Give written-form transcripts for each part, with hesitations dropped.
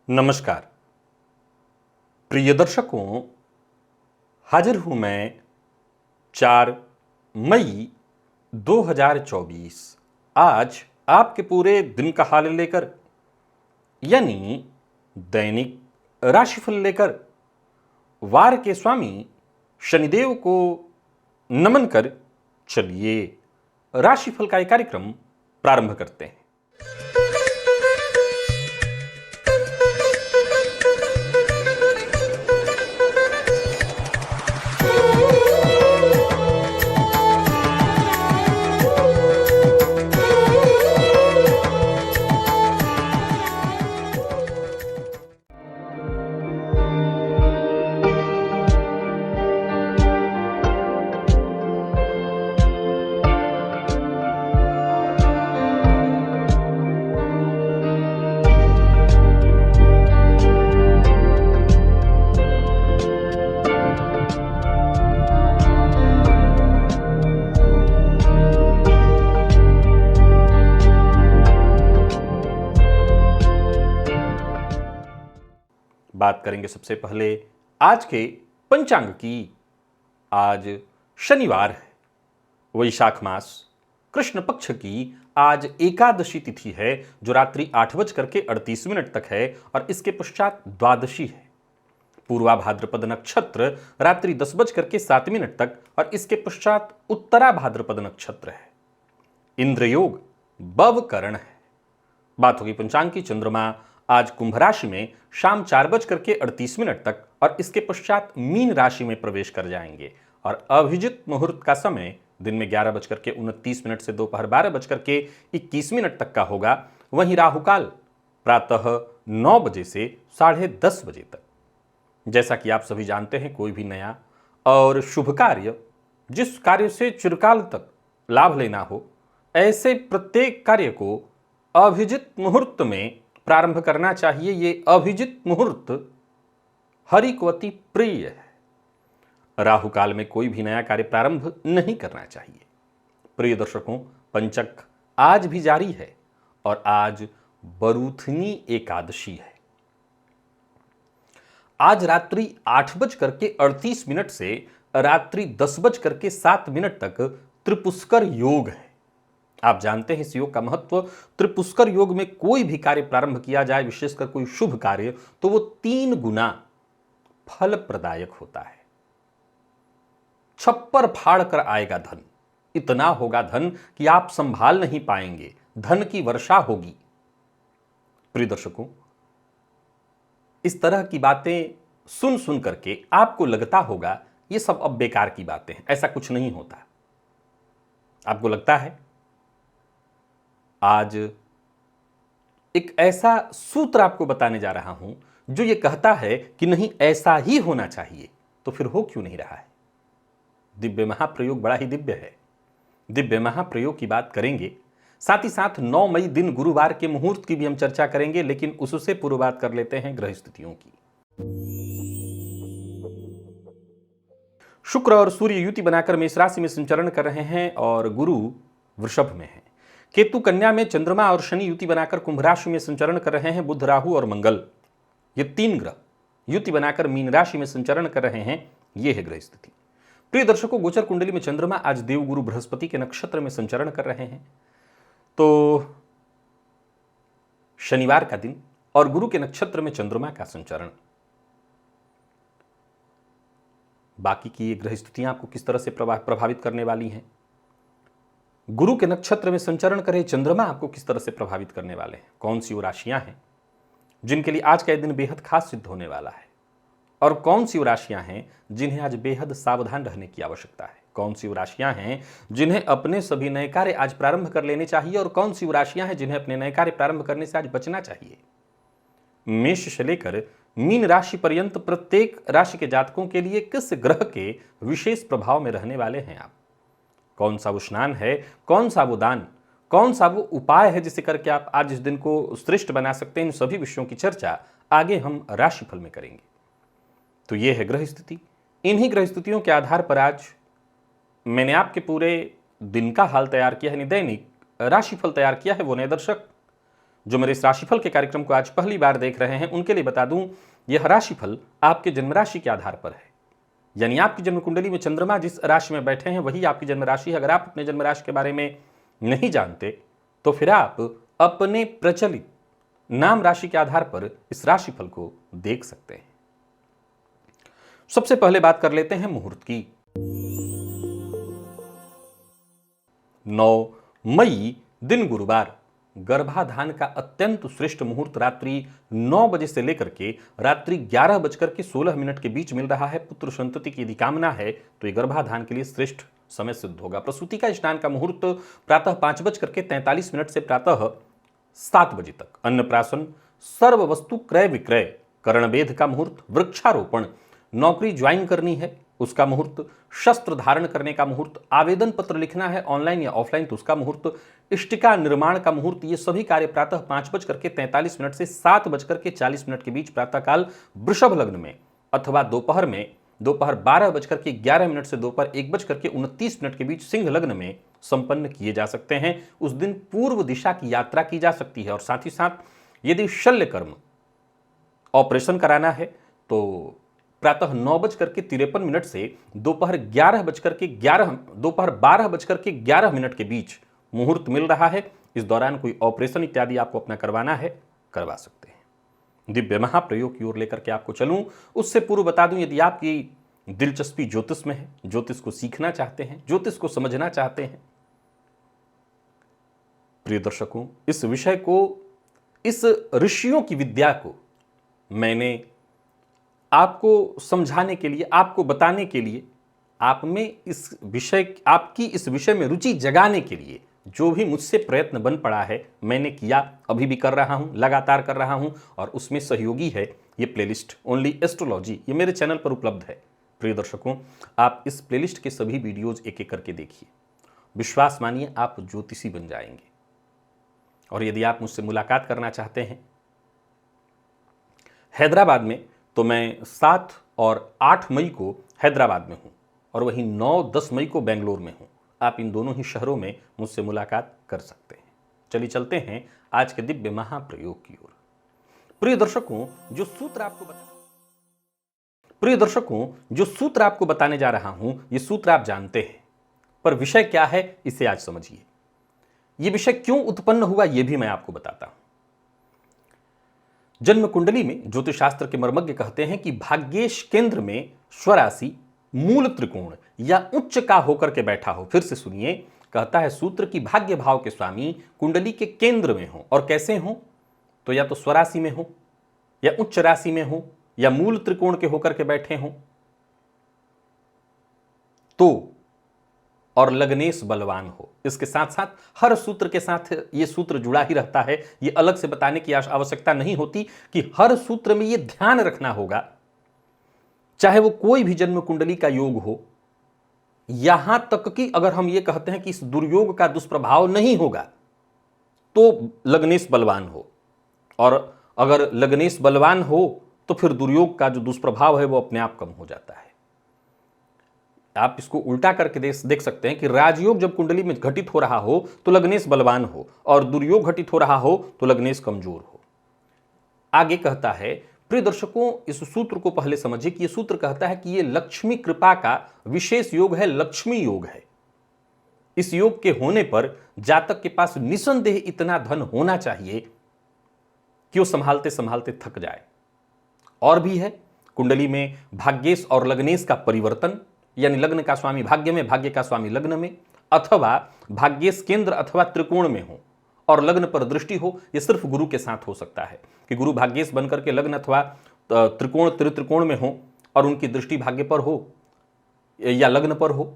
नमस्कार प्रिय दर्शकों, हाजिर हूं मैं 4 मई 2024 आज आपके पूरे दिन का हाल लेकर, यानी दैनिक राशिफल लेकर वार के स्वामी शनिदेव को नमन कर चलिए राशिफल का एक कार्यक्रम प्रारंभ करते हैं। बात करेंगे सबसे पहले आज के पंचांग की। आज शनिवार है, वैशाख मास कृष्ण पक्ष की आज एकादशी तिथि है जो रात्रि 8:38 तक है और इसके पश्चात द्वादशी है। पूर्वा भाद्रपद नक्षत्र रात्रि 10:07 तक और इसके पश्चात उत्तरा भाद्रपद नक्षत्र है। इंद्रयोग बवकरण है। बात होगी पंचांग की। चंद्रमा आज कुंभ राशि में शाम 4:38 तक और इसके पश्चात मीन राशि में प्रवेश कर जाएंगे और अभिजित मुहूर्त का समय दिन में 11:29 से दोपहर 12:21 तक का होगा। वहीं राहुकाल प्रातः 9 बजे से 10:30 बजे तक। जैसा कि आप सभी जानते हैं, कोई भी नया और शुभ कार्य, जिस कार्य से चिरकाल तक लाभ लेना हो, ऐसे प्रत्येक कार्य को अभिजित मुहूर्त में प्रारंभ करना चाहिए। ये अभिजित मुहूर्त हरि को अति प्रिय है। राहु काल में कोई भी नया कार्य प्रारंभ नहीं करना चाहिए। प्रिय दर्शकों, पंचक आज भी जारी है और आज बरूथनी एकादशी है। आज रात्रि 8:38 से रात्रि 10:07 तक त्रिपुष्कर योग है। आप जानते हैं इस योग का महत्व। त्रिपुष्कर योग में कोई भी कार्य प्रारंभ किया जाए, विशेषकर कोई शुभ कार्य, तो वो 3 गुना फल प्रदायक होता है। छप्पर फाड़ कर आएगा धन, इतना होगा धन कि आप संभाल नहीं पाएंगे, धन की वर्षा होगी। प्रिय दर्शकों, इस तरह की बातें सुन सुन करके आपको लगता होगा ये सब अब बेकार की बातें हैं, ऐसा कुछ नहीं होता। आपको लगता है? आज एक ऐसा सूत्र आपको बताने जा रहा हूं जो ये कहता है कि नहीं, ऐसा ही होना चाहिए, तो फिर हो क्यों नहीं रहा है? दिव्य महाप्रयोग बड़ा ही दिव्य है। दिव्य महाप्रयोग की बात करेंगे, साथ ही साथ 9 मई दिन गुरुवार के मुहूर्त की भी हम चर्चा करेंगे, लेकिन उससे पूर्व बात कर लेते हैं ग्रह स्थितियों की। शुक्र और सूर्य युति बनाकर मेष राशि में संचरण कर रहे हैं और गुरु वृषभ में है। केतु कन्या में, चंद्रमा और शनि युति बनाकर कुंभ राशि में संचरण कर रहे हैं। बुध, राहु और मंगल, ये 3 ग्रह युति बनाकर मीन राशि में संचरण कर रहे हैं। ये है ग्रह स्थिति। प्रिय दर्शकों, गोचर कुंडली में चंद्रमा आज देवगुरु बृहस्पति के नक्षत्र में संचरण कर रहे हैं, तो शनिवार का दिन और गुरु के नक्षत्र में चंद्रमा का संचरण। बाकी की ये ग्रह स्थितियां आपको किस तरह से प्रभावित करने वाली हैं? गुरु के नक्षत्र में संचरण करे चंद्रमा आपको किस तरह से प्रभावित करने वाले हैं? कौन सी वो राशियां हैं जिनके लिए आज का दिन बेहद खास सिद्ध होने वाला है? और कौन सी वो राशियां हैं जिन्हें आज बेहद सावधान रहने की आवश्यकता है? कौन सी वो राशियां हैं जिन्हें अपने सभी नए कार्य आज प्रारंभ कर लेने चाहिए और कौन सी वो राशियां हैं जिन्हें अपने नए कार्य प्रारंभ करने से आज बचना चाहिए? मेष से लेकर मीन राशि पर्यंत प्रत्येक राशि के जातकों के लिए किस ग्रह के विशेष प्रभाव में रहने वाले हैं आप? कौन सा वो स्नान है, कौन सा वो दान, कौन सा वो उपाय है जिसे करके आप आज इस दिन को श्रेष्ठ बना सकते हैं? इन सभी विषयों की चर्चा आगे हम राशिफल में करेंगे। तो ये है ग्रह स्थिति। इन्हीं ग्रह स्थितियों के आधार पर आज मैंने आपके पूरे दिन का हाल तैयार किया है, दैनिक राशिफल तैयार किया है। वो नए दर्शक जो मेरे इस राशिफल के कार्यक्रम को आज पहली बार देख रहे हैं उनके लिए बता दूं, यह राशिफल आपके जन्म राशि के आधार पर है। यानी आपकी जन्म कुंडली में चंद्रमा जिस राशि में बैठे हैं वही आपकी जन्म राशि है। अगर आप अपने जन्म राशि के बारे में नहीं जानते तो फिर आप अपने प्रचलित नाम राशि के आधार पर इस राशिफल को देख सकते हैं। सबसे पहले बात कर लेते हैं मुहूर्त की। 9 मई दिन गुरुवार, गर्भाधान का अत्यंत श्रेष्ठ मुहूर्त रात्रि 9 बजे से लेकर के रात्रि 11:16 के बीच मिल रहा है। पुत्र संतति की यदि कामना है तो ये गर्भाधान के लिए श्रेष्ठ समय सिद्ध होगा। प्रसूति का स्नान का मुहूर्त प्रातः 5:43 से प्रातः 7 बजे तक। अन्नप्राशन, सर्व वस्तु क्रय विक्रय, करणवेध का मुहूर्त, वृक्षारोपण, नौकरी ज्वाइन करनी है उसका मुहूर्त, शस्त्र धारण करने का मुहूर्त, आवेदन पत्र लिखना है ऑनलाइन या ऑफलाइन तो उसका मुहूर्त, इष्टिका निर्माण का मुहूर्त। ये सभी कार्य प्रातः 5:43 से 7:40 के बीच प्रातःकाल वृषभ लग्न में अथवा दोपहर में दोपहर 12:11 से दोपहर 1:29 के बीच सिंह लग्न में संपन्न किए जा सकते हैं। उस दिन पूर्व दिशा की यात्रा की जा सकती है। और साथ ही साथ यदि शल्य कर्म ऑपरेशन कराना है तो प्रातः 9:53 से दोपहर 12:11 के बीच मुहूर्त मिल रहा है। इस दौरान कोई ऑपरेशन इत्यादि आपको अपना करवाना है, करवा सकते हैं। दिव्य महाप्रयोग की ओर लेकर के आपको चलूं, उससे पूर्व बता दूं, यदि आपकी दिलचस्पी ज्योतिष में है, ज्योतिष को सीखना चाहते हैं, ज्योतिष को समझना चाहते हैं, प्रिय दर्शकों, इस विषय को, इस ऋषियों की विद्या को मैंने आपको समझाने के लिए, आपको बताने के लिए, आप में इस विषय, आपकी इस विषय में रुचि जगाने के लिए जो भी मुझसे प्रयत्न बन पड़ा है मैंने किया, अभी भी कर रहा हूं, लगातार कर रहा हूं। और उसमें सहयोगी है ये प्लेलिस्ट ओनली एस्ट्रोलॉजी, ये मेरे चैनल पर उपलब्ध है। प्रिय दर्शकों, आप इस प्लेलिस्ट के सभी वीडियोज एक एक करके देखिए। विश्वास मानिए आप ज्योतिषी बन जाएंगे। और यदि आप मुझसे मुलाकात करना चाहते हैं हैदराबाद में, तो मैं 7 और 8 मई को हैदराबाद में हूं और वहीं 9-10 मई को बेंगलोर में हूं। आप इन दोनों ही शहरों में मुझसे मुलाकात कर सकते हैं। चलिए चलते हैं आज के दिव्य महाप्रयोग की ओर। प्रिय दर्शकों, जो सूत्र आपको बताने जा रहा हूं, ये सूत्र आप जानते हैं, पर विषय क्या है इसे आज समझिए। ये विषय क्यों उत्पन्न हुआ ये भी मैं आपको बताता हूं। जन्म कुंडली में ज्योतिष शास्त्र के मर्मज्ञ कहते हैं कि भाग्येश केंद्र में स्वराशि मूल त्रिकोण या उच्च का होकर के बैठा हो। फिर से सुनिए, कहता है सूत्र की भाग्य भाव के स्वामी कुंडली के केंद्र में हो। और कैसे हो? तो या तो स्वराशि में हो, या उच्च राशि में हो, या मूल त्रिकोण के होकर के बैठे हो, तो और लग्नेश बलवान हो। इसके साथ साथ हर सूत्र के साथ ये सूत्र जुड़ा ही रहता है। ये अलग से बताने की आवश्यकता नहीं होती कि हर सूत्र में ये ध्यान रखना होगा, चाहे वो कोई भी जन्म कुंडली का योग हो, यहां तक कि अगर हम ये कहते हैं कि इस दुर्योग का दुष्प्रभाव नहीं होगा तो लग्नेश बलवान हो, और अगर लग्नेश बलवान हो तो फिर दुर्योग का जो दुष्प्रभाव है वो अपने आप कम हो जाता है। आप इसको उल्टा करके देख सकते हैं कि राजयोग जब कुंडली में घटित हो रहा हो तो लग्नेश बलवान हो, और दुर्योग घटित हो रहा हो तो लग्नेश कमजोर हो। आगे कहता है, प्रिय दर्शकों, इस सूत्र को पहले समझिए कि यह सूत्र कहता है कि यह लक्ष्मी कृपा का विशेष योग है, लक्ष्मी योग है। इस योग के होने पर जातक के पास निसंदेह इतना धन होना चाहिए कि वो संभालते संभालते थक जाए। और भी है, कुंडली में भाग्येश और लग्नेश का परिवर्तन, यानी लग्न का स्वामी भाग्य में, भाग्य का स्वामी लग्न में, अथवा भाग्येश केंद्र अथवा त्रिकोण में हो और लग्न पर दृष्टि हो। यह सिर्फ गुरु के साथ हो सकता है कि गुरु भाग्येश बनकर के लग्न अथवा त्रिकोण त्रिकोण में हो और उनकी दृष्टि भाग्य पर हो या लग्न पर हो।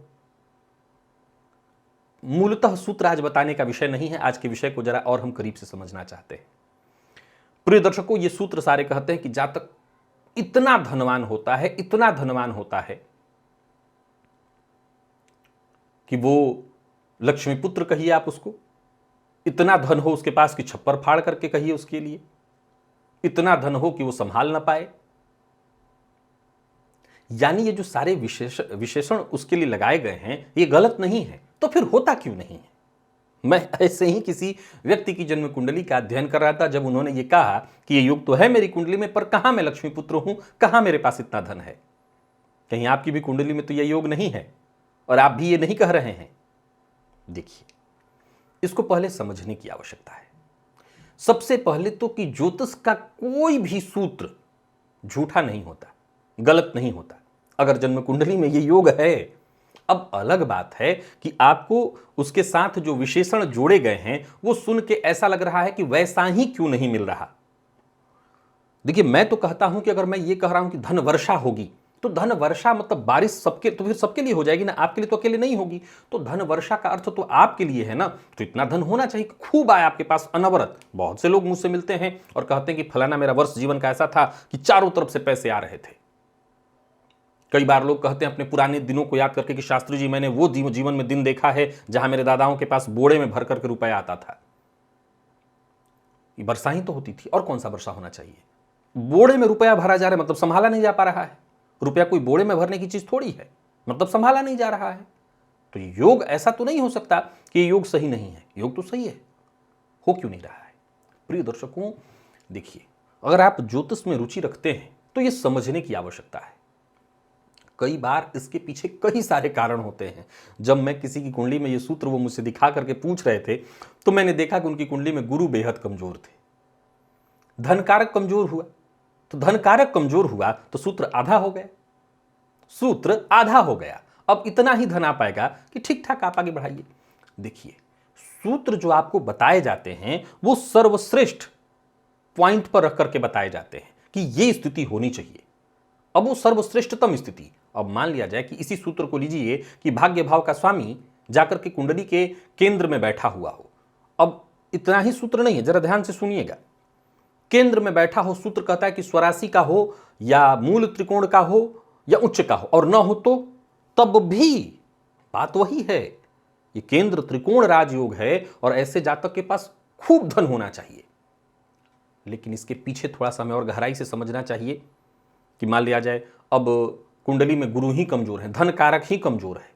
मूलतः सूत्र आज बताने का विषय नहीं है। आज के विषय को जरा और हम करीब से समझना चाहते हैं। प्रिय दर्शकों, ये सूत्र सारे कहते हैं कि जातक इतना धनवान होता है, इतना धनवान होता है कि वो लक्ष्मी पुत्र कहिए आप उसको, इतना धन हो उसके पास कि छप्पर फाड़ करके कहिए उसके लिए, इतना धन हो कि वो संभाल ना पाए। यानी ये जो सारे विशेषण उसके लिए लगाए गए हैं ये गलत नहीं है, तो फिर होता क्यों नहीं है? मैं ऐसे ही किसी व्यक्ति की जन्म कुंडली का अध्ययन कर रहा था जब उन्होंने ये कहा कि ये योग तो है मेरी कुंडली में, पर कहां मैं लक्ष्मी पुत्र हूं, कहां मेरे पास इतना धन है। कहीं आपकी भी कुंडली में तो यह योग नहीं है और आप भी ये नहीं कह रहे हैं। देखिए, इसको पहले समझने की आवश्यकता है। सबसे पहले तो कि ज्योतिष का कोई भी सूत्र झूठा नहीं होता, गलत नहीं होता। अगर जन्म कुंडली में ये योग है, अब अलग बात है कि आपको उसके साथ जो विशेषण जोड़े गए हैं वो सुन के ऐसा लग रहा है कि वैसा ही क्यों नहीं मिल रहा। देखिए, मैं तो कहता हूं कि अगर मैं ये कह रहा हूं कि धन वर्षा होगी, तो धन वर्षा मतलब बारिश सबके, तो फिर सबके लिए हो जाएगी ना, आपके लिए तो अकेले नहीं होगी। तो धन वर्षा का अर्थ तो आपके लिए है ना। तो इतना धन होना चाहिए, खूब आए आपके पास अनवरत। बहुत से लोग मुझसे मिलते हैं और कहते हैं कि फलाना मेरा वर्ष जीवन का ऐसा था कि चारों तरफ से पैसे आ रहे थे। कई बार लोग कहते हैं अपने पुराने दिनों को याद करके कि शास्त्री जी, मैंने वो जीवन में दिन देखा है जहां मेरे दादाओं के पास बोड़े में भर करके रुपया आता था। वर्षा ही तो होती थी, और कौन सा वर्षा होना चाहिए। बोड़े में रुपया भरा जा रहा है मतलब संभाला नहीं जा पा रहा है। रुपया कोई बोड़े में भरने की चीज थोड़ी है, मतलब संभाला नहीं जा रहा है। तो योग ऐसा तो नहीं हो सकता कि योग सही नहीं है। योग तो सही है, हो क्यों नहीं रहा है। प्रिय दर्शकों, देखिए, अगर आप ज्योतिष में रुचि रखते हैं तो यह समझने की आवश्यकता है। कई बार इसके पीछे कई सारे कारण होते हैं। जब मैं किसी की कुंडली में ये सूत्र वो मुझसे दिखा करके पूछ रहे थे, तो मैंने देखा कि उनकी कुंडली में गुरु बेहद कमजोर थे। धनकारक कमजोर हुआ, तो धनकारक कमजोर हुआ तो सूत्र आधा हो गया। सूत्र आधा हो गया, अब इतना ही धन आ पाएगा कि ठीक ठाक आप आगे बढ़ाइए। देखिए, सूत्र जो आपको बताए जाते हैं वो सर्वश्रेष्ठ पॉइंट पर रख करके बताए जाते हैं कि ये स्थिति होनी चाहिए। अब वो सर्वश्रेष्ठतम स्थिति, अब मान लिया जाए कि इसी सूत्र को लीजिए कि भाग्य भाव का स्वामी जाकर के कुंडली के केंद्र में बैठा हुआ हो। अब इतना ही सूत्र नहीं है, जरा ध्यान से सुनिएगा। केंद्र में बैठा हो, सूत्र कहता है कि स्वराशि का हो या मूल त्रिकोण का हो या उच्च का हो, और न हो तो तब भी बात वही है। ये केंद्र त्रिकोण राजयोग है और ऐसे जातक के पास खूब धन होना चाहिए। लेकिन इसके पीछे थोड़ा सा हमें और गहराई से समझना चाहिए कि मान लिया जाए अब कुंडली में गुरु ही कमजोर है, धन कारक ही कमजोर है,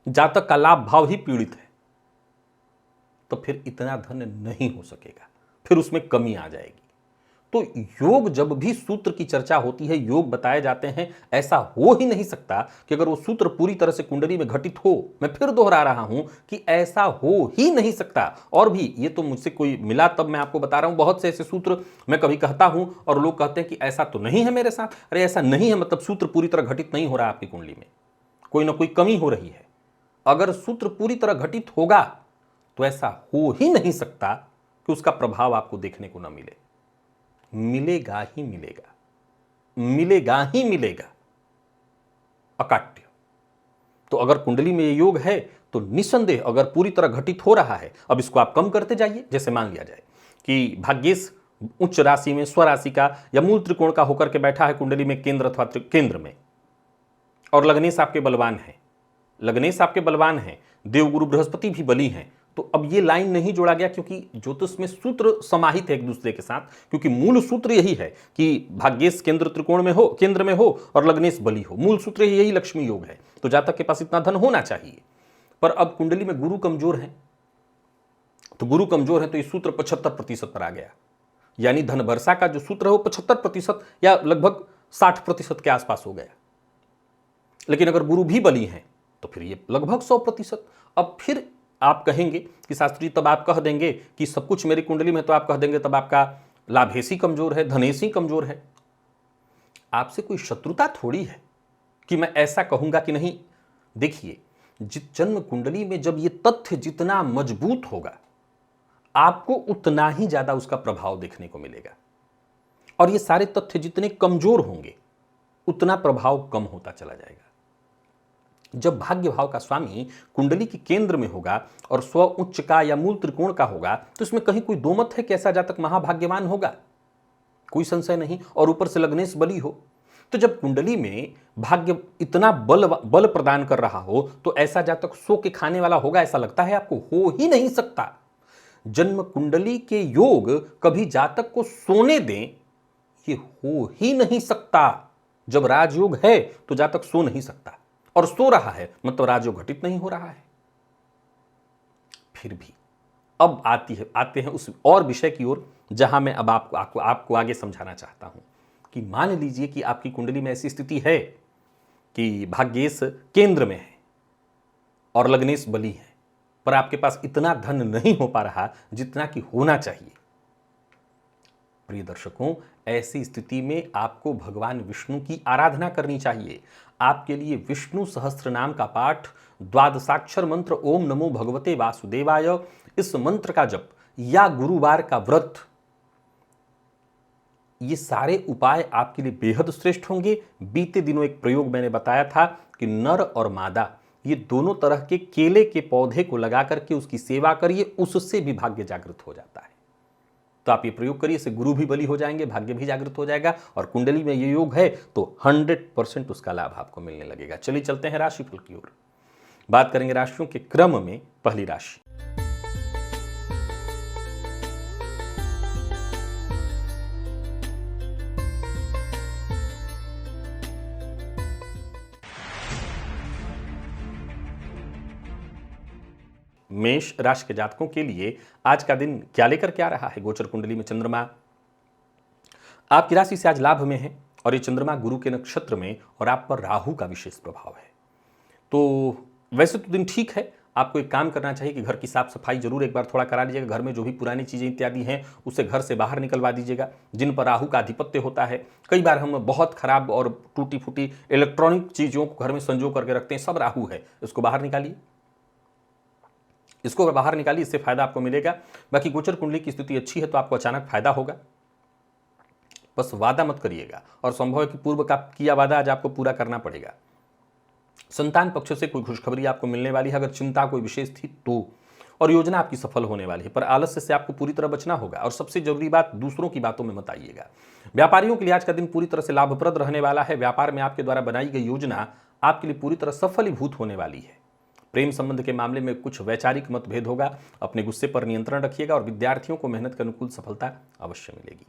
जातक का लाभ भाव ही पीड़ित है, तो फिर इतना धन नहीं हो सकेगा, फिर उसमें कमी आ जाएगी। तो योग, जब भी सूत्र की चर्चा होती है, योग बताए जाते हैं, ऐसा हो ही नहीं सकता कि अगर वो सूत्र पूरी तरह से कुंडली में घटित हो। मैं फिर दोहरा रहा हूं कि ऐसा हो ही नहीं सकता। और भी ये तो मुझसे कोई मिला तब मैं आपको बता रहा हूं, बहुत से ऐसे सूत्र मैं कभी कहता हूं और लोग कहते हैं कि ऐसा तो नहीं है मेरे साथ। अरे ऐसा नहीं है मतलब सूत्र पूरी तरह घटित नहीं हो रहा, आपकी कुंडली में कोई ना कोई कमी हो रही है। अगर सूत्र पूरी तरह घटित होगा तो ऐसा हो ही नहीं सकता कि उसका प्रभाव आपको देखने को न मिले। मिलेगा ही मिलेगा, मिलेगा ही मिलेगा, अकाट्य। तो अगर कुंडली में ये योग है तो निसंदेह अगर पूरी तरह घटित हो रहा है, अब इसको आप कम करते जाइए। जैसे मान लिया जाए कि भाग्येश उच्च राशि में स्वराशि का या मूल त्रिकोण का होकर के बैठा है कुंडली में केंद्र अथवा केंद्र में, और लग्नेश आपके बलवान है, लग्नेश आपके बलवान है, देवगुरु बृहस्पति भी बली हैं, तो अब ये लाइन नहीं जोड़ा गया क्योंकि ज्योतिष में सूत्र समाहित है एक दूसरे के साथ। क्योंकि मूल सूत्र यही है कि भाग्येश केंद्र त्रिकोण में हो, केंद्र में हो, और लग्नेश बली हो। मूल सूत्र यही लक्ष्मी योग है। तो जातक के पास इतना धन होना चाहिए। पर अब कुंडली में गुरु कमजोर है, तो गुरु कमजोर है तो ये सूत्र 75% पर आ गया। यानी धन वर्षा का जो सूत्र है वो 75% या लगभग 60% के आसपास हो गया। लेकिन अगर गुरु भी बली है तो फिर ये लगभग 100%। अब फिर आप कहेंगे कि शास्त्री, तब आप कह देंगे कि सब कुछ मेरी कुंडली में, तो आप कह देंगे तब आपका लाभेशी कमजोर है, धनेशी कमजोर है। आपसे कोई शत्रुता थोड़ी है कि मैं ऐसा कहूंगा कि नहीं। देखिए, जन्म कुंडली में जब ये तथ्य जितना मजबूत होगा, आपको उतना ही ज्यादा उसका प्रभाव देखने को मिलेगा। और ये सारे तथ्य जितने कमजोर होंगे उतना प्रभाव कम होता चला जाएगा। जब भाग्य भाव का स्वामी कुंडली के केंद्र में होगा और स्व उच्च का या मूल त्रिकोण का होगा, तो इसमें कहीं कोई दो मत है कि ऐसा जातक महाभाग्यवान होगा, कोई संशय नहीं। और ऊपर से लग्नेश बली हो, तो जब कुंडली में भाग्य इतना बल प्रदान कर रहा हो तो ऐसा जातक सो के खाने वाला होगा, ऐसा लगता है आपको? हो ही नहीं सकता। जन्म कुंडली के योग कभी जातक को सोने दें, ये हो ही नहीं सकता। जब राजयोग है तो जातक सो नहीं सकता, और सो रहा है मतलब राजयोग घटित नहीं हो रहा है। फिर भी अब आते हैं उस और विषय की ओर जहां मैं अब आपको आगे समझाना चाहता हूं कि मान लीजिए कि आपकी कुंडली में ऐसी स्थिति है कि भाग्येश केंद्र में है और लग्नेश बली है, पर आपके पास इतना धन नहीं हो पा रहा जितना कि होना चाहिए। प्रिय दर्शकों, ऐसी स्थिति में आपको भगवान विष्णु की आराधना करनी चाहिए। आपके लिए विष्णु सहस्त्र नाम का पाठ, द्वादशाक्षर मंत्र ओम नमो भगवते वासुदेवाय, इस मंत्र का जप या गुरुवार का व्रत, ये सारे उपाय आपके लिए बेहद श्रेष्ठ होंगे। बीते दिनों एक प्रयोग मैंने बताया था कि नर और मादा ये दोनों तरह के केले के पौधे को लगा करके उसकी सेवा करिए, उससे भी भाग्य जागृत हो जाता है। तो आप ये प्रयोग करिए, इससे गुरु भी बली हो जाएंगे, भाग्य भी जागृत हो जाएगा और कुंडली में ये योग है तो 100% उसका लाभ आपको मिलने लगेगा। चलिए चलते हैं राशिफल की ओर। बात करेंगे राशियों के क्रम में। पहली राशि मेष राशि के जातकों के लिए आज का दिन क्या लेकर के आ रहा है। गोचर कुंडली में चंद्रमा आपकी राशि से आज लाभ में है और ये चंद्रमा गुरु के नक्षत्र में और आप पर राहु का विशेष प्रभाव है। तो वैसे तो दिन ठीक है, आपको एक काम करना चाहिए कि घर की साफ सफाई जरूर एक बार थोड़ा करा लीजिएगा। घर में जो भी पुरानी चीजें इत्यादि हैं उसे घर से बाहर निकलवा दीजिएगा, जिन पर राहु का आधिपत्य होता है। कई बार हम बहुत खराब और टूटी फूटी इलेक्ट्रॉनिक चीजों को घर में संजो करके रखते हैं, सब राहु है, इसको बाहर निकालिए, इसको बाहर निकालिए, इससे फायदा आपको मिलेगा। बाकी गोचर कुंडली की स्थिति अच्छी है तो आपको अचानक फायदा होगा। बस वादा मत करिएगा और संभव है कि पूर्व का किया वादा आज आपको पूरा करना पड़ेगा। संतान पक्ष से कोई खुशखबरी आपको मिलने वाली है, अगर चिंता कोई विशेष थी तो, और योजना आपकी सफल होने वाली है, पर आलस्य से आपको पूरी तरह बचना होगा। और सबसे जरूरी बात, दूसरों की बातों में मत आइएगा। व्यापारियों के लिए आज का दिन पूरी तरह से लाभप्रद रहने वाला है। व्यापार में आपके द्वारा बनाई गई योजना आपके लिए पूरी तरह सफलीभूत होने वाली है। प्रेम संबंध के मामले में कुछ वैचारिक मतभेद होगा, अपने गुस्से पर नियंत्रण रखिएगा और विद्यार्थियों को मेहनत के अनुकूल सफलता अवश्य मिलेगी।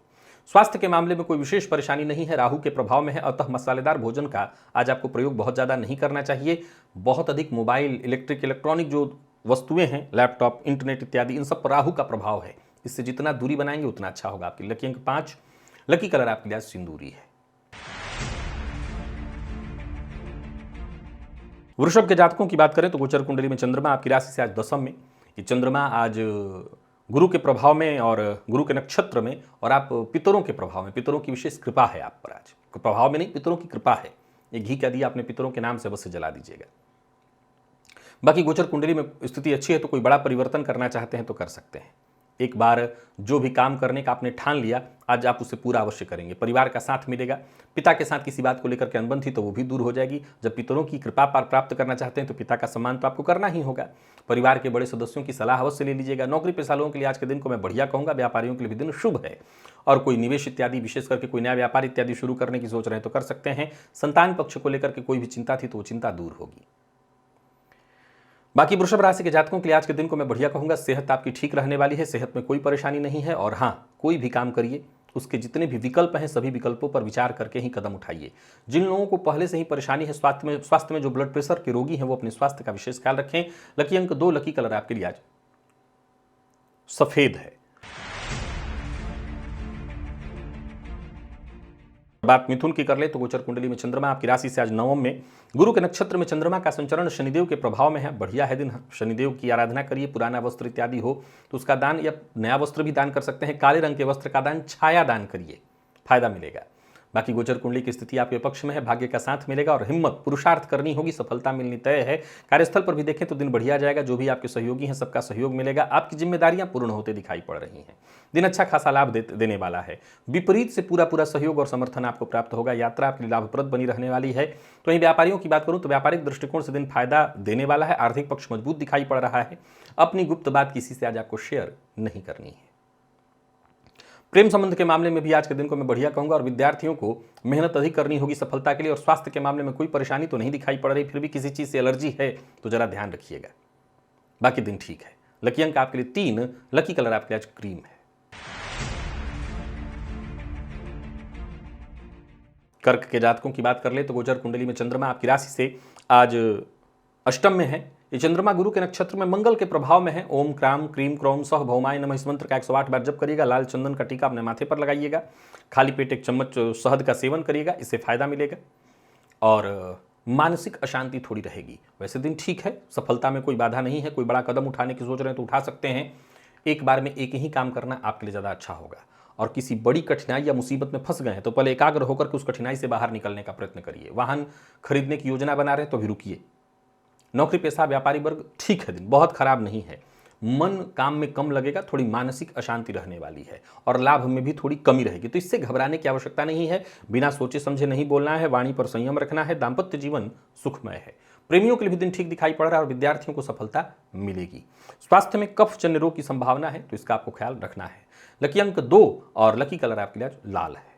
स्वास्थ्य के मामले में कोई विशेष परेशानी नहीं है, राहु के प्रभाव में है, अतः मसालेदार भोजन का आज आपको प्रयोग बहुत ज्यादा नहीं करना चाहिए। बहुत अधिक मोबाइल, इलेक्ट्रॉनिक जो वस्तुएं हैं, लैपटॉप, इंटरनेट इत्यादि, इन सब पर राहु का प्रभाव है, इससे जितना दूरी बनाएंगे उतना अच्छा होगा। आपकी लकी अंक 5, लकी कलर आपके लिए सिंदूरी है। वृषभ के जातकों की बात करें तो गोचर कुंडली में चंद्रमा आपकी राशि से आज दशम में। ये चंद्रमा आज गुरु के प्रभाव में और गुरु के नक्षत्र में, और आप पितरों के प्रभाव में, पितरों की विशेष कृपा है आप पर। आज प्रभाव में नहीं, पितरों की कृपा है। ये घी का दिया अपने पितरों के नाम से अवश्य जला दीजिएगा। बाकी गोचर कुंडली में स्थिति अच्छी है तो कोई बड़ा परिवर्तन करना चाहते हैं तो कर सकते हैं। एक बार जो भी काम करने का आपने ठान लिया, आज आप उसे पूरा अवश्य करेंगे। परिवार का साथ मिलेगा। पिता के साथ किसी बात को लेकर के अनबन थी तो वो भी दूर हो जाएगी। जब पितरों की कृपा प्राप्त करना चाहते हैं तो पिता का सम्मान तो आपको करना ही होगा। परिवार के बड़े सदस्यों की सलाह अवश्य ले लीजिएगा। नौकरी पेशा लोगों के लिए आज के दिन को मैं बढ़िया कहूंगा। व्यापारियों के लिए भी दिन शुभ है और कोई निवेश इत्यादि, विशेष करके कोई नया व्यापार इत्यादि शुरू करने की सोच रहे हैं तो कर सकते हैं। संतान पक्ष को लेकर के कोई भी चिंता थी तो वो चिंता दूर होगी। बाकी वृषभ राशि के जातकों के लिए आज के दिन को मैं बढ़िया कहूंगा। सेहत आपकी ठीक रहने वाली है, सेहत में कोई परेशानी नहीं है। और हाँ, कोई भी काम करिए उसके जितने भी विकल्प हैं सभी विकल्पों पर विचार करके ही कदम उठाइए। जिन लोगों को पहले से ही परेशानी है स्वास्थ्य में जो ब्लड प्रेशर के रोगी हैं वो अपने स्वास्थ्य का विशेष ख्याल रखें। लकी अंक 2, लकी कलर आपके लिए आज सफेद है। बात मिथुन की कर ले तो गोचर कुंडली में चंद्रमा आपकी राशि से आज नवम में, गुरु के नक्षत्र में चंद्रमा का संचरण शनिदेव के प्रभाव में है। बढ़िया है दिन, शनिदेव की आराधना करिए। पुराना वस्त्र इत्यादि हो तो उसका दान, या नया वस्त्र भी दान कर सकते हैं। काले रंग के वस्त्र का दान, छाया दान करिए, फायदा मिलेगा। बाकी गोचर कुंडली की स्थिति आपके पक्ष में है, भाग्य का साथ मिलेगा और हिम्मत पुरुषार्थ करनी होगी, सफलता मिलनी तय है। कार्यस्थल पर भी देखें तो दिन बढ़िया जाएगा। जो भी आपके सहयोगी हैं सबका सहयोग मिलेगा। आपकी जिम्मेदारियां पूर्ण होते दिखाई पड़ रही हैं। दिन अच्छा खासा लाभ देने वाला है। विपरीत से पूरा सहयोग और समर्थन आपको प्राप्त होगा। यात्रा आपके लिए लाभप्रद बनी रहने वाली है। तो वहीं व्यापारियों की बात करूं तो व्यापारिक दृष्टिकोण से दिन फायदा देने वाला है। आर्थिक पक्ष मजबूत दिखाई पड़ रहा है। अपनी गुप्त बात किसी से आज आपको शेयर नहीं करनी है। प्रेम संबंध के मामले में भी आज के दिन को मैं बढ़िया कहूंगा और विद्यार्थियों को मेहनत अधिक करनी होगी सफलता के लिए। और स्वास्थ्य के मामले में कोई परेशानी तो नहीं दिखाई पड़ रही, फिर भी किसी चीज से एलर्जी है तो जरा ध्यान रखिएगा। बाकी दिन ठीक है। लकी अंक आपके लिए 3, लकी कलर आपके आज क्रीम है। कर्क के जातकों की बात कर ले तो गोचर कुंडली में चंद्रमा आपकी राशि से आज अष्टम में है। ये चंद्रमा गुरु के नक्षत्र में मंगल के प्रभाव में है। ओम क्राम क्रीम क्रौम सह भौमाय नमः इस मंत्र का 108 बार जप करिएगा। लाल चंदन का टीका अपने माथे पर लगाइएगा। खाली पेट 1 चम्मच शहद का सेवन करिएगा, इससे फायदा मिलेगा और मानसिक अशांति थोड़ी रहेगी। वैसे दिन ठीक है, सफलता में कोई बाधा नहीं है। कोई बड़ा कदम उठाने की सोच रहे हैं तो उठा सकते हैं। एक बार में एक ही काम करना आपके लिए ज़्यादा अच्छा होगा। और किसी बड़ी कठिनाई या मुसीबत में फंस गए हैं तो पहले एकाग्र होकर के उस कठिनाई से बाहर निकलने का प्रयत्न करिए। वाहन खरीदने की योजना बना रहे हैं तो भी रुकिए। नौकरी पेशा व्यापारी वर्ग ठीक है, दिन बहुत खराब नहीं है। मन काम में कम लगेगा, थोड़ी मानसिक अशांति रहने वाली है और लाभ में भी थोड़ी कमी रहेगी, तो इससे घबराने की आवश्यकता नहीं है। बिना सोचे समझे नहीं बोलना है, वाणी पर संयम रखना है। दाम्पत्य जीवन सुखमय है। प्रेमियों के लिए भी दिन ठीक दिखाई पड़ रहा है और विद्यार्थियों को सफलता मिलेगी। स्वास्थ्य में कफ जन्य रोग की संभावना है तो इसका आपको ख्याल रखना है। लकी अंक 2 और लकी कलर आपके लिए आज लाल है।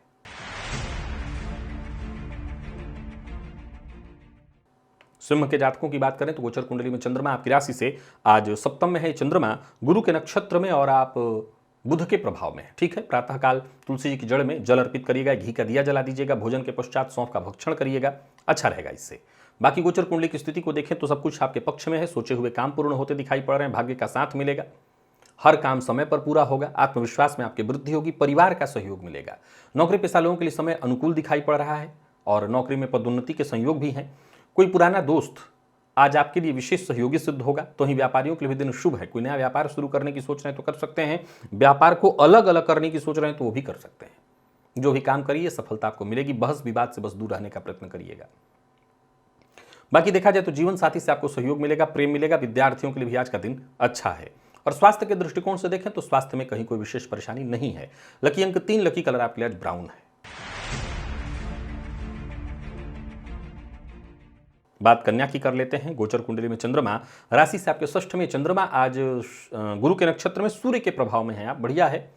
सिंह के जातकों की बात करें तो गोचर कुंडली में चंद्रमा आपकी राशि से आज सप्तम में है। चंद्रमा गुरु के नक्षत्र में और आप बुध के प्रभाव में है। ठीक है, प्रातःकाल तुलसी जी की जड़ में जल अर्पित करिएगा, घी का दिया जला दीजिएगा, भोजन के पश्चात सौंफ का भक्षण करिएगा, अच्छा रहेगा इससे। बाकी गोचर कुंडली की स्थिति को देखें तो सब कुछ आपके पक्ष में है। सोचे हुए काम पूर्ण होते दिखाई पड़ रहे हैं, भाग्य का साथ मिलेगा, हर काम समय पर पूरा होगा, आत्मविश्वास में आपकी वृद्धि होगी, परिवार का सहयोग मिलेगा। नौकरी पेशा लोगों के लिए समय अनुकूल दिखाई पड़ रहा है और नौकरी में पदोन्नति के संयोग भी हैं। कोई पुराना दोस्त आज आपके लिए विशेष सहयोगी सिद्ध होगा। तो ही व्यापारियों के लिए भी दिन शुभ है। कोई नया व्यापार शुरू करने की सोच रहे हैं तो कर सकते हैं। व्यापार को अलग अलग करने की सोच रहे हैं तो वो भी कर सकते हैं। जो भी काम करिए सफलता आपको मिलेगी। बहस विवाद से बस दूर रहने का प्रयत्न करिएगा। बाकी देखा जाए तो जीवन साथी से आपको सहयोग मिलेगा, प्रेम मिलेगा। विद्यार्थियों के लिए भी आज का दिन अच्छा है। और स्वास्थ्य के दृष्टिकोण से देखें तो स्वास्थ्य में कहीं कोई विशेष परेशानी नहीं है। लकी अंक 3, लकी कलर आपके लिए आज ब्राउन है। बात कन्या की कर लेते हैं। गोचर कुंडली में चंद्रमा राशि से आपके षष्ठ में। चंद्रमा आज गुरु के नक्षत्र में सूर्य के प्रभाव में है। आप बढ़िया है।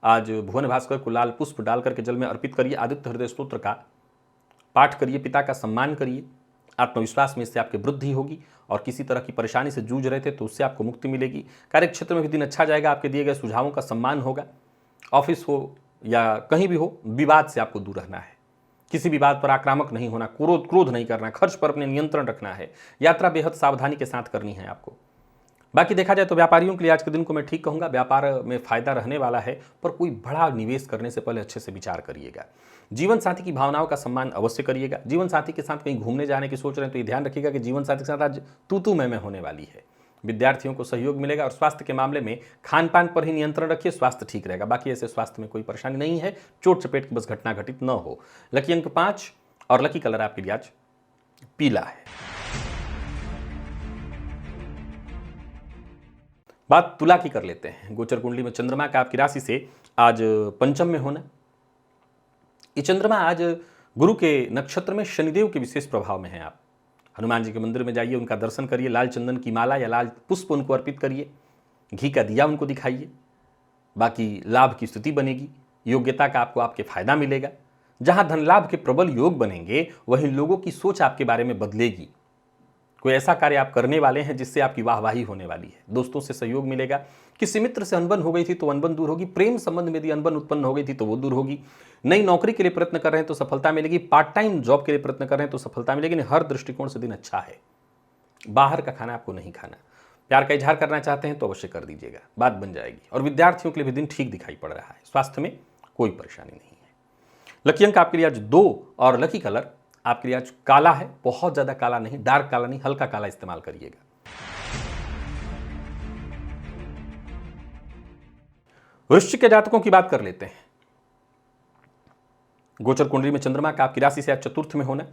आज भुवन भास्कर को लाल पुष्प डाल करके जल में अर्पित करिए। आदित्य हृदय स्तोत्र का पाठ करिए, पिता का सम्मान करिए। आत्मविश्वास में इससे आपकी वृद्धि होगी और किसी तरह की परेशानी से जूझ रहे थे तो उससे आपको मुक्ति मिलेगी। कार्यक्षेत्र में भी दिन अच्छा जाएगा। आपके दिए गए सुझावों का सम्मान होगा। ऑफिस हो या कहीं भी हो, विवाद से आपको दूर रहना है। किसी भी बात पर आक्रामक नहीं होना, क्रोध नहीं करना, खर्च पर अपने नियंत्रण रखना है। यात्रा बेहद सावधानी के साथ करनी है आपको। बाकी देखा जाए तो व्यापारियों के लिए आज के दिन को मैं ठीक कहूंगा। व्यापार में फायदा रहने वाला है, पर कोई बड़ा निवेश करने से पहले अच्छे से विचार करिएगा। जीवन साथी की भावनाओं का सम्मान अवश्य करिएगा। जीवन साथी के साथ कहीं घूमने जाने की सोच रहे हैं तो ये ध्यान रखिएगा कि जीवन साथी के साथ आज तू मैं होने वाली है। विद्यार्थियों को सहयोग मिलेगा और स्वास्थ्य के मामले में खान पान पर ही नियंत्रण रखिए, स्वास्थ्य ठीक रहेगा। बाकी ऐसे स्वास्थ्य में कोई परेशानी नहीं है। चोट चपेट की बस घटना घटित न हो। लकी अंक 5 और लकी कलर आपके लिए आज पीला है। बात तुला की कर लेते हैं। गोचर कुंडली में चंद्रमा का आपकी राशि से आज पंचम में होना। ये चंद्रमा आज गुरु के नक्षत्र में शनिदेव के विशेष प्रभाव में है। आप हनुमान जी के मंदिर में जाइए, उनका दर्शन करिए, लाल चंदन की माला या लाल पुष्प उनको अर्पित करिए, घी का दिया उनको दिखाइए। बाकी लाभ की स्थिति बनेगी, योग्यता का आपको आपके फायदा मिलेगा। जहां धन लाभ के प्रबल योग बनेंगे वहीं लोगों की सोच आपके बारे में बदलेगी। कोई ऐसा कार्य आप करने वाले हैं जिससे आपकी वाहवाही होने वाली है। दोस्तों से सहयोग मिलेगा। किसी मित्र से अनबन हो गई थी तो अनबन दूर होगी। प्रेम संबंध में यदि अनबन उत्पन्न हो गई थी तो वो दूर होगी। नई नौकरी के लिए प्रयत्न कर रहे हैं तो सफलता मिलेगी। पार्ट टाइम जॉब के लिए प्रयत्न कर रहे हैं तो सफलता मिलेगी। हर दृष्टिकोण से दिन अच्छा है। बाहर का खाना आपको नहीं खाना। प्यार का इजहार करना चाहते हैं तो अवश्य कर दीजिएगा, बात बन जाएगी। और विद्यार्थियों के लिए भी दिन ठीक दिखाई पड़ रहा है। स्वास्थ्य में कोई परेशानी नहीं है। लकी अंक आपके लिए आज 2 और लकी कलर आपके लिए आज काला है। बहुत ज्यादा काला नहीं, डार्क काला नहीं, हल्का काला इस्तेमाल करिएगा। वृश्चिक के जातकों की बात कर लेते हैं। गोचर कुंडली में चंद्रमा का आपकी राशि से आज चतुर्थ में होना।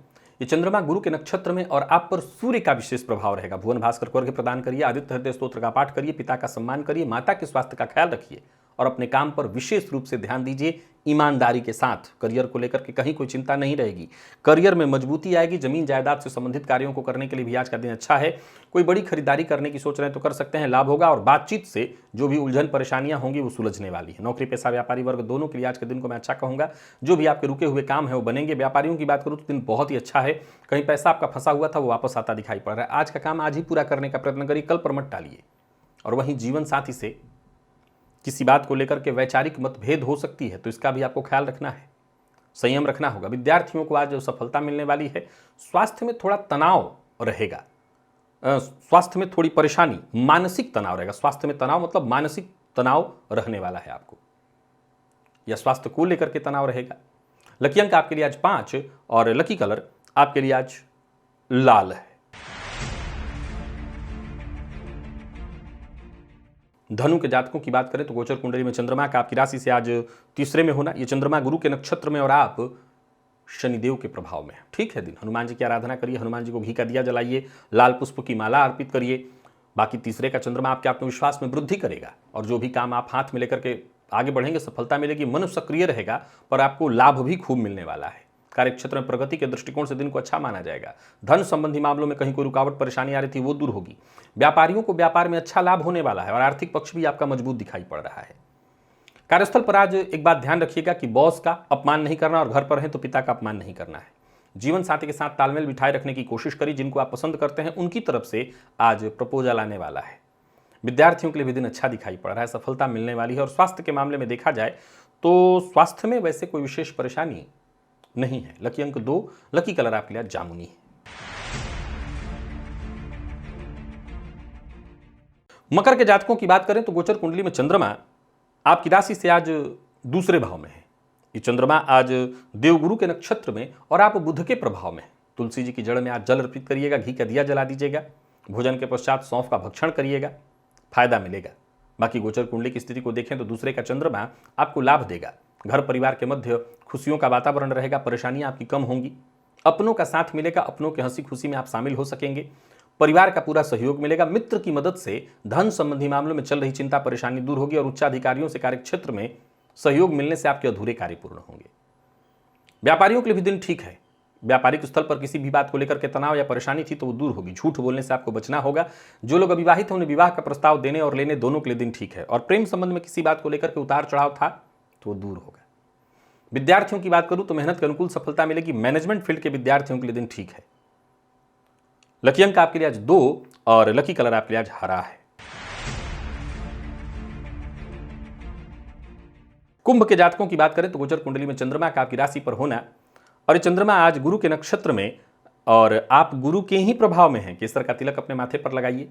ये चंद्रमा गुरु के नक्षत्र में और आप पर सूर्य का विशेष प्रभाव रहेगा। भुवन भास्कर को अर्घ्य प्रदान करिए, आदित्य हृदय स्तोत्र का पाठ करिए, पिता का सम्मान करिए, माता के स्वास्थ्य का ख्याल रखिए और अपने काम पर विशेष रूप से ध्यान दीजिए ईमानदारी के साथ। करियर को लेकर के कहीं कोई चिंता नहीं रहेगी। करियर में मजबूती आएगी। जमीन जायदाद से संबंधित कार्यों को करने के लिए भी आज का दिन अच्छा है। कोई बड़ी खरीदारी करने की सोच रहे हैं तो कर सकते हैं, लाभ होगा। और बातचीत से जो भी उलझन परेशानियां होंगी वो सुलझने वाली है। नौकरी पेशा व्यापारी वर्ग दोनों के लिए आज के दिन को मैं अच्छा कहूंगा। जो भी आपके रुके हुए काम है वो बनेंगे। व्यापारियों की बात करूं तो दिन बहुत ही अच्छा है। कहीं पैसा आपका फंसा हुआ था वो वापस आता दिखाई पड़ रहा है। आज का काम आज ही पूरा करने का प्रयत्न करिए, कल पर मत टालिए। और वहीं जीवन साथी से किसी बात को लेकर के वैचारिक मतभेद हो सकती है तो इसका भी आपको ख्याल रखना है, संयम रखना होगा। विद्यार्थियों को आज सफलता मिलने वाली है। स्वास्थ्य में थोड़ा तनाव रहेगा। स्वास्थ्य में थोड़ी परेशानी, मानसिक तनाव रहेगा। स्वास्थ्य में तनाव मतलब मानसिक तनाव रहने वाला है आपको, या स्वास्थ्य को लेकर के तनाव रहेगा। लकी अंक आपके लिए आज 5 और लकी कलर आपके लिए आज लाल है। धनु के जातकों की बात करें तो गोचर कुंडली में चंद्रमा का आपकी राशि से आज तीसरे में होना, ये चंद्रमा गुरु के नक्षत्र में और आप शनिदेव के प्रभाव में। ठीक है दिन, हनुमान जी की आराधना करिए, हनुमान जी को घी का दिया जलाइए, लाल पुष्प की माला अर्पित करिए। बाकी तीसरे का चंद्रमा आपके आत्मविश्वास में वृद्धि करेगा और जो भी काम आप हाथ में लेकर के आगे बढ़ेंगे सफलता मिलेगी। मन सक्रिय रहेगा पर आपको लाभ भी खूब मिलने वाला है। कार्यक्षेत्र में प्रगति के दृष्टिकोण से दिन को अच्छा माना जाएगा। धन संबंधी मामलों में कहीं कोई रुकावट परेशानी आ रही थी वो दूर होगी। व्यापारियों को व्यापार में अच्छा लाभ होने वाला है और आर्थिक पक्ष भी आपका मजबूत दिखाई पड़ रहा है। कार्यस्थल पर आज एक बात ध्यान रखिएगा कि बॉस का अपमान नहीं करना और घर पर हैं तो पिता का अपमान नहीं करना है। जीवन साथी के साथ तालमेल बिठाए रखने की कोशिश करिए। जिनको आप पसंद करते हैं उनकी तरफ से आज प्रपोजल आने वाला है। विद्यार्थियों के लिए भी दिन अच्छा दिखाई पड़ रहा है, सफलता मिलने वाली है। और स्वास्थ्य के मामले में देखा जाए तो स्वास्थ्य में वैसे कोई विशेष परेशानी नहीं है। लकी अंक 2, लकी कलर आपके लिए जामुनी है। मकर के जातकों की बात करें तो गोचर कुंडली में चंद्रमा आपकी राशि से आज दूसरे भाव में है। ये चंद्रमा आज देवगुरु के नक्षत्र में और आप बुध के प्रभाव में। तुलसी जी की जड़ में आज जल अर्पित करिएगा, घी का दिया जला दीजिएगा, भोजन के पश्चात सौंफ का भक्षण करिएगा, फायदा मिलेगा। बाकी गोचर कुंडली की स्थिति को देखें तो दूसरे का चंद्रमा आपको लाभ देगा। घर परिवार के मध्य खुशियों का वातावरण रहेगा, परेशानियां आपकी कम होंगी, अपनों का साथ मिलेगा, अपनों के हंसी खुशी में आप शामिल हो सकेंगे, परिवार का पूरा सहयोग मिलेगा। मित्र की मदद से धन संबंधी मामलों में चल रही चिंता परेशानी दूर होगी और उच्चाधिकारियों से कार्यक्षेत्र में सहयोग मिलने से आपके अधूरे कार्य पूर्ण होंगे। व्यापारियों के लिए भी दिन ठीक है। व्यापारिक स्थल पर किसी भी बात को लेकर के तनाव या परेशानी थी तो वो दूर होगी। झूठ बोलने से आपको बचना होगा। जो लोग अविवाहित हैं उन्हें विवाह का प्रस्ताव देने और लेने दोनों के लिए दिन ठीक है। और प्रेम संबंध में किसी बात को लेकर के उतार चढ़ाव था तो वो दूर होगा। विद्यार्थियों की बात करूं तो मेहनत के अनुकूल सफलता मिलेगी। मैनेजमेंट फील्ड के विद्यार्थियों के लिए दिन ठीक है। लकी अंक आपके लिए आज 2 और लकी कलर आपके लिए आज हरा है। कुंभ के जातकों की बात करें तो गोचर कुंडली में चंद्रमा का आपकी राशि पर होना और ये चंद्रमा आज गुरु के नक्षत्र में और आप गुरु के ही प्रभाव में हैं। केसर का तिलक अपने माथे पर लगाइए।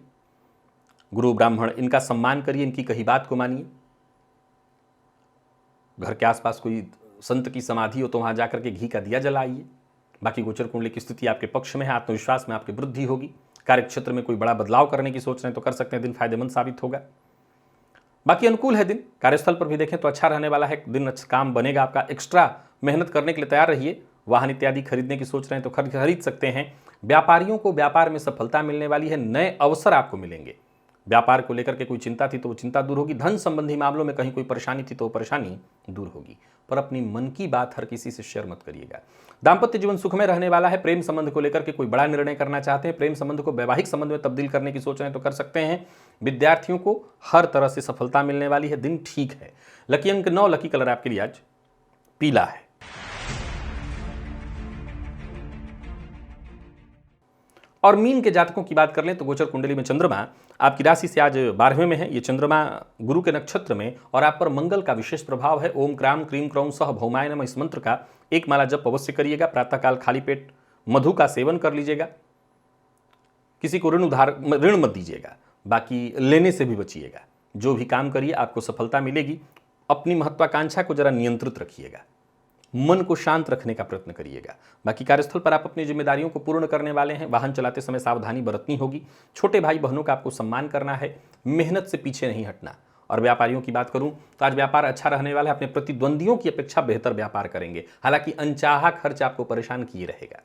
गुरु ब्राह्मण इनका सम्मान करिए, इनकी कही बात को मानिए। घर के आसपास कोई संत की समाधि हो तो वहां जाकर के घी का दिया जलाइए। बाकी गोचर कुंडली की स्थिति आपके पक्ष में है। आत्मविश्वास में आपकी वृद्धि होगी। कार्यक्षेत्र में कोई बड़ा बदलाव करने की सोच रहे हैं तो कर सकते हैं, दिन फायदेमंद साबित होगा। बाकी अनुकूल है दिन। कार्यस्थल पर भी देखें तो अच्छा रहने वाला है दिन। अच्छा काम बनेगा आपका। एक्स्ट्रा मेहनत करने के लिए तैयार रहिए। वाहन इत्यादि खरीदने की सोच रहे हैं तो खरीद सकते हैं। व्यापारियों को व्यापार में सफलता मिलने वाली है। नए अवसर आपको मिलेंगे। व्यापार को लेकर के कोई चिंता थी तो वो चिंता दूर होगी। धन संबंधी मामलों में कहीं कोई परेशानी थी तो वो परेशानी दूर होगी। पर अपनी मन की बात हर किसी से शेयर मत करिएगा। दाम्पत्य जीवन सुख में रहने वाला है। प्रेम संबंध को लेकर के कोई बड़ा निर्णय करना चाहते हैं, प्रेम संबंध को वैवाहिक संबंध में तब्दील करने की सोच रहे हैं तो कर सकते हैं। विद्यार्थियों को हर तरह से सफलता मिलने वाली है। दिन ठीक है। लकी अंक 9, लकी कलर आपके लिए आज पीला है। और मीन के जातकों की बात कर लें तो गोचर कुंडली में चंद्रमा आपकी राशि से आज 12वें में है। ये चंद्रमा गुरु के नक्षत्र में और आप पर मंगल का विशेष प्रभाव है। ओम क्राम क्रीम क्रौम सह भौमाय नमः इस मंत्र का एक माला जप अवश्य करिएगा। प्रातःकाल खाली पेट मधु का सेवन कर लीजिएगा। किसी को ऋण मत दीजिएगा। बाकी लेने से भी बचिएगा। जो भी काम करिए आपको सफलता मिलेगी। अपनी महत्वाकांक्षा को जरा नियंत्रित रखिएगा। मन को शांत रखने का प्रयत्न करिएगा। बाकी कार्यस्थल पर आप अपनी जिम्मेदारियों को पूर्ण करने वाले हैं। वाहन चलाते समय सावधानी बरतनी होगी। छोटे भाई बहनों का आपको सम्मान करना है। मेहनत से पीछे नहीं हटना। और व्यापारियों की बात करूं तो आज व्यापार अच्छा रहने वाला है। अपने प्रतिद्वंदियों की अपेक्षा बेहतर व्यापार करेंगे। हालांकि अनचाहा खर्च आपको परेशान किए रहेगा।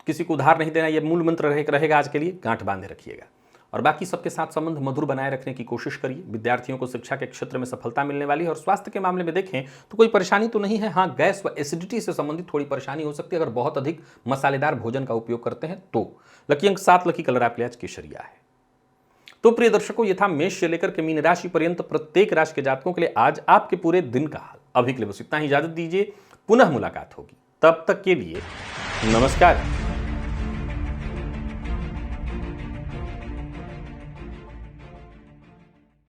किसी को उधार नहीं देना, यह मूल मंत्र रहेगा आज के लिए। गांठ बांधे रखिएगा। और बाकी सबके साथ संबंध मधुर बनाए रखने की कोशिश करिए। विद्यार्थियों को शिक्षा के क्षेत्र में सफलता मिलने वाली है। और स्वास्थ्य के मामले में देखें तो कोई परेशानी तो नहीं है। हाँ, गैस व एसिडिटी से संबंधित थोड़ी परेशानी हो सकती है अगर बहुत अधिक मसालेदार भोजन का उपयोग करते हैं तो। लकी अंक 7, लकी कलर आपके लिए आज केसरिया है। तो प्रिय दर्शकों, ये था मेष से लेकर के मीन राशि पर्यंत प्रत्येक राशि के जातकों के लिए आज आपके पूरे दिन का हाल। अभी के लिए बस इतना ही। इजाजत दीजिए, पुनः मुलाकात होगी। तब तक के लिए नमस्कार।